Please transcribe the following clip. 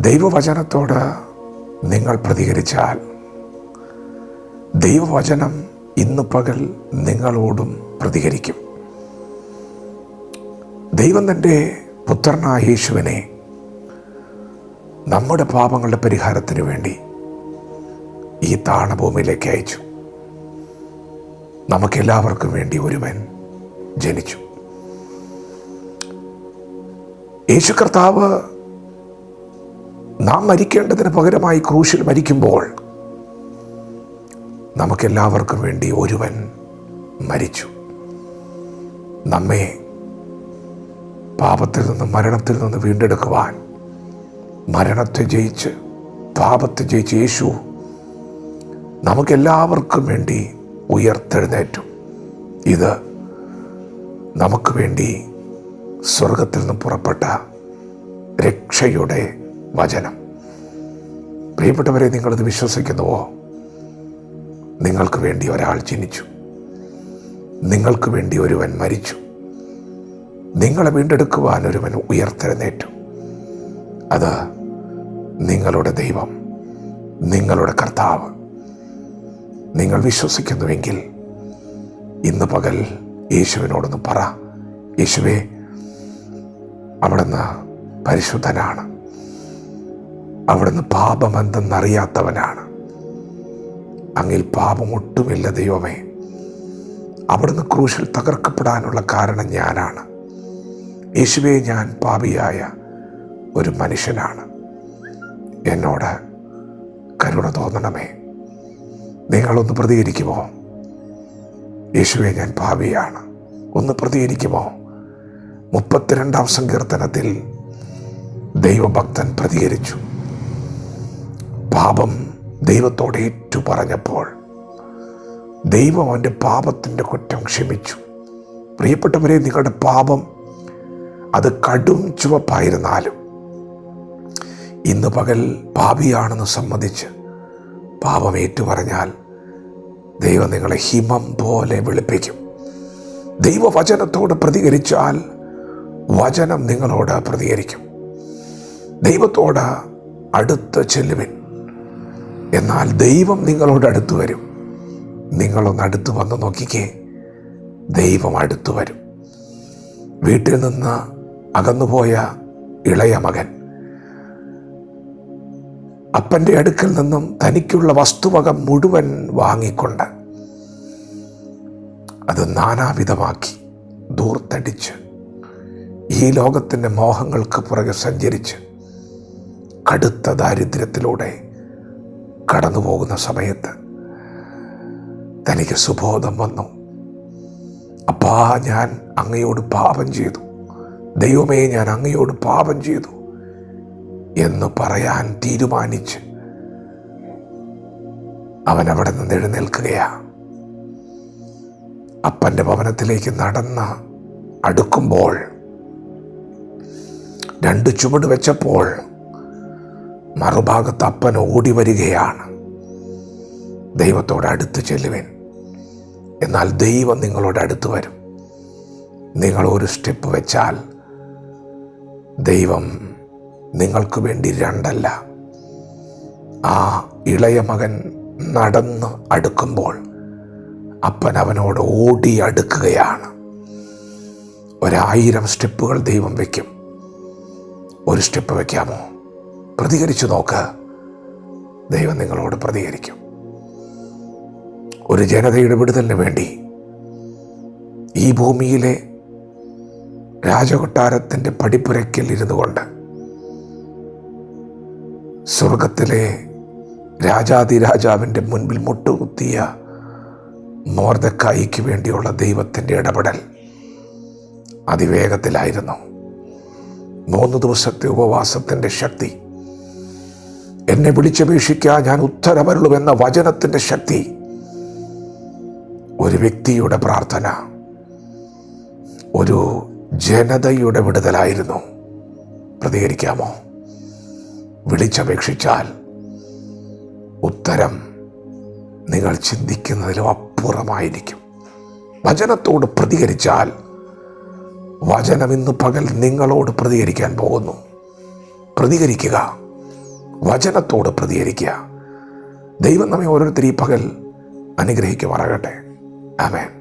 ദൈവവചനത്തോട് നിങ്ങൾ പ്രതികരിച്ചാൽ ദൈവവചനം ഇന്ന് പകൽ നിങ്ങളോടും പ്രതികരിക്കും. ദൈവം തൻ്റെ പുത്രനായ യേശുവിനെ നമ്മുടെ പാപങ്ങളുടെ പരിഹാരത്തിന് വേണ്ടി ഈ താണഭൂമിയിലേക്ക് അയച്ചു. നമുക്കെല്ലാവർക്കും വേണ്ടി ഒരുവൻ ജനിച്ചു. യേശു കർത്താവ് നാം മരിക്കേണ്ടതിന് പകരമായി ക്രൂശിൽ മരിക്കുമ്പോൾ നമുക്കെല്ലാവർക്കും വേണ്ടി ഒരുവൻ മരിച്ചു. നമ്മെ പാപത്തിൽ നിന്ന് മരണത്തിൽ നിന്ന് വീണ്ടെടുക്കുവാൻ മരണത്തെ ജയിച്ച് പാപത്തെ ജയിച്ച് യേശു നമുക്കെല്ലാവർക്കും വേണ്ടി ഉയർത്തെഴുന്നേറ്റു. ഇത് നമുക്ക് വേണ്ടി സ്വർഗത്തിൽ നിന്ന് പുറപ്പെട്ട രക്ഷയുടെ വചനം. പ്രിയപ്പെട്ടവരെ, നിങ്ങളിത് വിശ്വസിക്കുന്നുവോ? നിങ്ങൾക്ക് വേണ്ടി ഒരാൾ ജനിച്ചു, നിങ്ങൾക്ക് വേണ്ടി ഒരുവൻ മരിച്ചു, നിങ്ങളെ വീണ്ടെടുക്കുവാൻ ഒരുവൻ ഉയർത്തെഴുന്നേറ്റു. അത് നിങ്ങളുടെ ദൈവം, നിങ്ങളുടെ കർത്താവ്. നിങ്ങൾ വിശ്വസിക്കുന്നുവെങ്കിൽ ഇന്ന് പകൽ യേശുവിനോടൊന്ന് പറ, യേശുവേ, അവിടുന്ന് പരിശുദ്ധനാണ്, അവിടുന്ന് പാപമെന്തെന്നറിയാത്തവനാണ്, അങ്ങിൽ പാപം ഒട്ടുമില്ല ദൈവമേ, അവിടുന്ന് ക്രൂശിൽ തകർക്കപ്പെടാനുള്ള കാരണം ഞാനാണ്. യേശുവേ, ഞാൻ പാപിയായ ഒരു മനുഷ്യനാണ്, എന്നോട് കരുണ തോന്നണമേ. നിങ്ങളൊന്ന് പ്രതികരിക്കുമോ? യേശുവേ, ഞാൻ പാപിയാണ്, ഒന്ന് പ്രതികരിക്കുമോ? 32-ാം സങ്കീർത്തനത്തിൽ ദൈവഭക്തൻ പ്രതികരിച്ചു. പാപം ദൈവത്തോട് ഏറ്റു പറഞ്ഞപ്പോൾ ദൈവം അവൻ്റെ പാപത്തിൻ്റെ കുറ്റം ക്ഷമിച്ചു. പ്രിയപ്പെട്ടവരെ, നിങ്ങളുടെ പാപം അത് കടും ചുവപ്പായിരുന്നാലും ഇന്ന് പകൽ പാപിയാണെന്ന് സമ്മതിച്ച് പാപം ഏറ്റുപറഞ്ഞാൽ ദൈവം നിങ്ങളെ ഹിമം പോലെ വെളുപ്പിക്കും. ദൈവവചനത്തോട് പ്രതികരിച്ചാൽ വചനം നിങ്ങളോട് പ്രതികരിക്കും. ദൈവത്തോട് അടുത്ത് ചെല്ലുവിൻ, എന്നാൽ ദൈവം നിങ്ങളോട് അടുത്ത് വരും. നിങ്ങളൊന്ന് അടുത്ത് വന്ന് നോക്കിക്കേ, ദൈവം അടുത്ത് വരും. വീട്ടിൽ നിന്ന് അകന്നുപോയ ഇളയ മകൻ അപ്പൻ്റെ അടുക്കൽ നിന്നും തനിക്കുള്ള വസ്തുവക മുഴുവൻ വാങ്ങിക്കൊണ്ട് അത് നാനാവിധമാക്കി ദൂർത്തടിച്ച് ഈ ലോകത്തിൻ്റെ മോഹങ്ങൾക്ക് പുറകെ സഞ്ചരിച്ച് കടുത്ത ദാരിദ്ര്യത്തിലൂടെ കടന്നു പോകുന്ന സമയത്ത് തനിക്ക് സുബോധം വന്നു. അപ്പാ, ഞാൻ അങ്ങയോട് പാപം ചെയ്തു, ദൈവമേ, ഞാൻ അങ്ങയോട് പാപം ചെയ്തു എന്ന് പറയാൻ തീരുമാനിച്ച് അവൻ അവിടെ നിന്ന് എഴുന്നേൽക്കുകയാണ്. അപ്പൻ്റെ ഭവനത്തിലേക്ക് നടന്ന് അടുക്കുമ്പോൾ 2 ചുവട് വെച്ചപ്പോൾ മറുഭാഗത്ത് അപ്പൻ ഓടി വരികയാണ്. ദൈവത്തോട് അടുത്ത് ചെല്ലുവിൻ, എന്നാൽ ദൈവം നിങ്ങളോട് അടുത്ത് വരും. നിങ്ങൾ ഒരു സ്റ്റെപ്പ് വെച്ചാൽ ദൈവം നിങ്ങൾക്ക് വേണ്ടി 2 ആ ഇളയ മകൻ നടന്ന് അടുക്കുമ്പോൾ അപ്പൻ അവനോട് ഓടി അടുക്കുകയാണ്. 1000 സ്റ്റെപ്പുകൾ ദൈവം വയ്ക്കും. ഒരു സ്റ്റെപ്പ് വയ്ക്കാമോ? പ്രതികരിച്ചു നോക്ക്, ദൈവം നിങ്ങളോട് പ്രതികരിക്കും. ഒരു ജനതയുടെ വിടുതലിന് വേണ്ടി ഈ ഭൂമിയിലെ രാജകൊട്ടാരത്തിൻ്റെ പടിപ്പുരയ്ക്കൽ ഇരുന്നു കൊണ്ട് സ്വർഗത്തിലെ രാജാതിരാജാവിൻ്റെ മുൻപിൽ മുട്ടുകുത്തിയ മൊർദെഖായിക്ക് വേണ്ടിയുള്ള ദൈവത്തിൻ്റെ ഇടപെടൽ അതിവേഗത്തിലായിരുന്നു. 3 ദിവസത്തെ ഉപവാസത്തിൻ്റെ ശക്തി, എന്നെ വിളിച്ചപേക്ഷിക്കാൻ ഞാൻ ഉത്തരമരുളുമെന്ന വചനത്തിൻ്റെ ശക്തി, ഒരു വ്യക്തിയുടെ പ്രാർത്ഥന, ഒരു ജനതയുടെ വിടുതലായിരുന്നു. പ്രതികരിക്കാമോ? വിളിച്ചപേക്ഷിച്ചാൽ ഉത്തരം നിങ്ങൾ ചിന്തിക്കുന്നതിലും അപ്പുറമായിരിക്കും. വചനത്തോട് പ്രതികരിച്ചാൽ വചനം ഇന്ന് പകൽ നിങ്ങളോട് പ്രതികരിക്കാൻ പോകുന്നു. പ്രതികരിക്കുക. വചനത്തോട് പ്രതികരിക്കുക. ദൈവം നമ്മെ ഓരോരുത്തരും ഈ പകൽ അനുഗ്രഹിക്കുമാറാകട്ടെ. ആമേൻ.